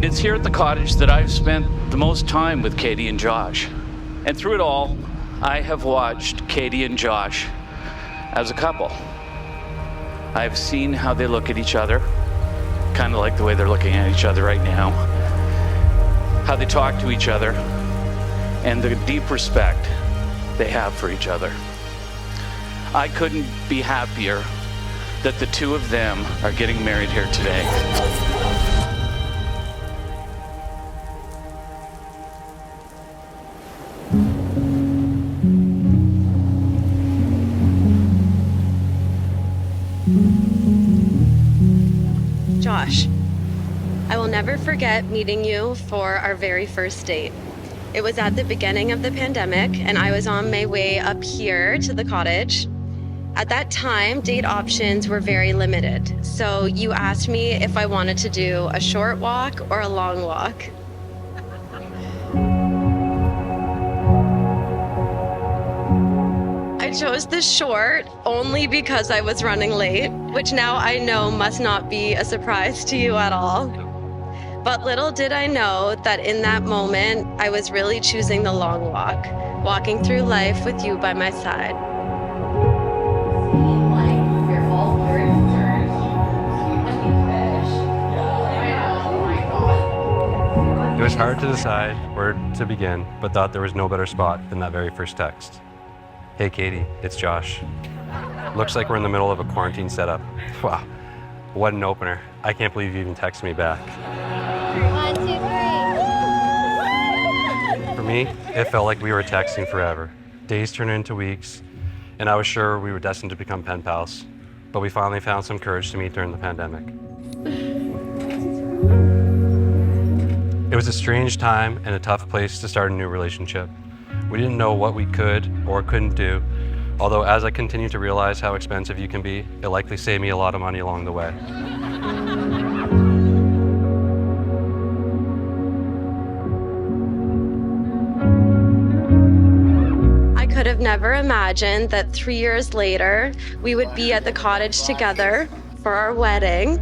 It's here at the cottage that I've spent the most time with Catie and Josh. And through it all, I have watched Catie and Josh as a couple. I've seen how they look at each other, kind of like the way they're looking at each other right now, how they talk to each other, and the deep respect they have for each other. I couldn't be happier that the two of them are getting married here today. Josh, I will never forget meeting you for our very first date. It was at the beginning of the pandemic, and I was on my way up here to the cottage. At that time, date options were very limited, so you asked me if I wanted to do a short walk or a long walk. I chose the short only because I was running late, which now I know must not be a surprise to you at all. But little did I know that in that moment, I was really choosing the long walk, walking through life with you by my side. It was hard to decide where to begin, but thought there was no better spot than that very first text. Hey Catie, it's Josh. Looks like we're in the middle of a quarantine setup. Wow, what an opener. I can't believe you even texted me back. 1, 2, 3. For me, it felt like we were texting forever. Days turned into weeks, and I was sure we were destined to become pen pals. But we finally found some courage to meet during the pandemic. It was a strange time and a tough place to start a new relationship. We didn't know what we could or couldn't do, although as I continued to realize how expensive you can be, it likely saved me a lot of money along the way. I could have never imagined that 3 years later, we would be at the cottage together for our wedding,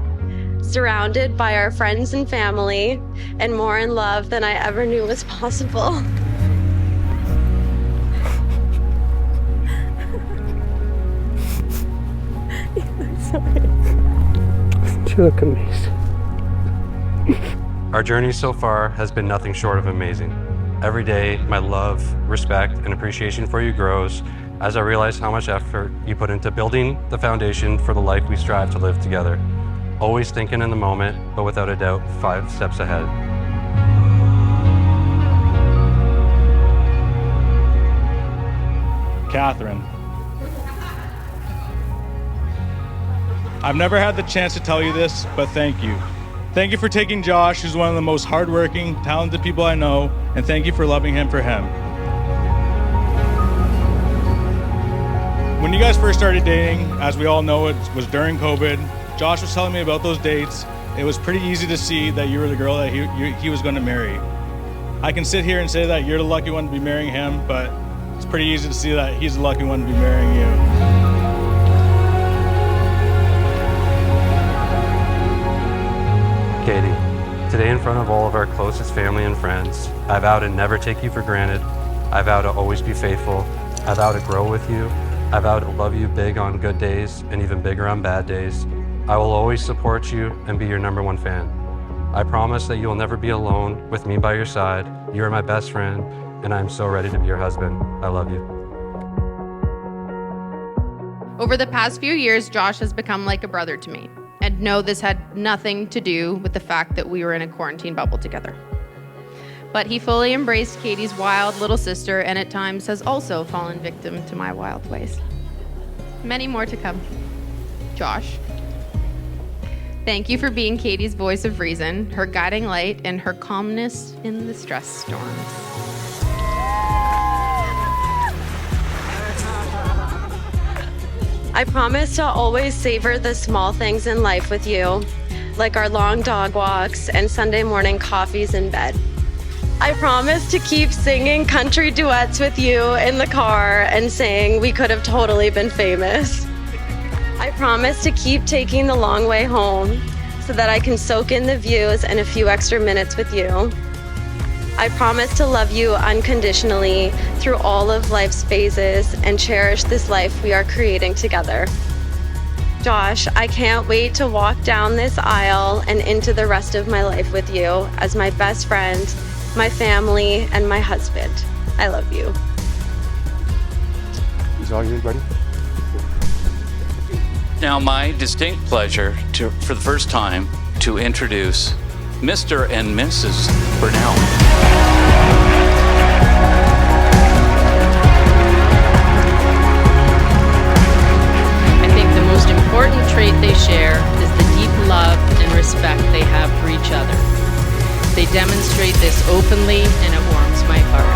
surrounded by our friends and family, and more in love than I ever knew was possible. You look amazing. Our journey so far has been nothing short of amazing. Every day, my love, respect, and appreciation for you grows as I realize how much effort you put into building the foundation for the life we strive to live together. Always thinking in the moment, but without a doubt, 5 steps ahead. Catherine. I've never had the chance to tell you this, but thank you. Thank you for taking Josh, who's one of the most hardworking, talented people I know, and thank you for loving him for him. When you guys first started dating, as we all know, it was during COVID. Josh was telling me about those dates. It was pretty easy to see that you were the girl that he was going to marry. I can sit here and say that you're the lucky one to be marrying him, but it's pretty easy to see that he's the lucky one to be marrying you. Catie, today in front of all of our closest family and friends, I vow to never take you for granted. I vow to always be faithful. I vow to grow with you. I vow to love you big on good days and even bigger on bad days. I will always support you and be your #1 fan. I promise that you will never be alone with me by your side. You are my best friend, and I am so ready to be your husband. I love you. Over the past few years, Josh has become like a brother to me. And no, this had nothing to do with the fact that we were in a quarantine bubble together. But he fully embraced Catie's wild little sister and at times has also fallen victim to my wild ways. Many more to come. Josh, thank you for being Catie's voice of reason, her guiding light, and her calmness in the stress storms. I promise to always savor the small things in life with you, like our long dog walks and Sunday morning coffees in bed. I promise to keep singing country duets with you in the car and saying we could have totally been famous. I promise to keep taking the long way home, so that I can soak in the views and a few extra minutes with you. I promise to love you unconditionally through all of life's phases and cherish this life we are creating together. Josh, I can't wait to walk down this aisle and into the rest of my life with you as my best friend, my family, and my husband. I love you. Is all yours, buddy? Now, my distinct pleasure for the first time to introduce Mr. and Mrs. Burnell. I think the most important trait they share is the deep love and respect they have for each other. They demonstrate this openly, and it warms my heart.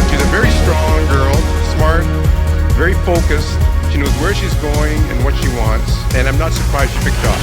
She's a very strong girl, smart, very focused. She knows where she's going and what she wants, and I'm not surprised she picked Josh.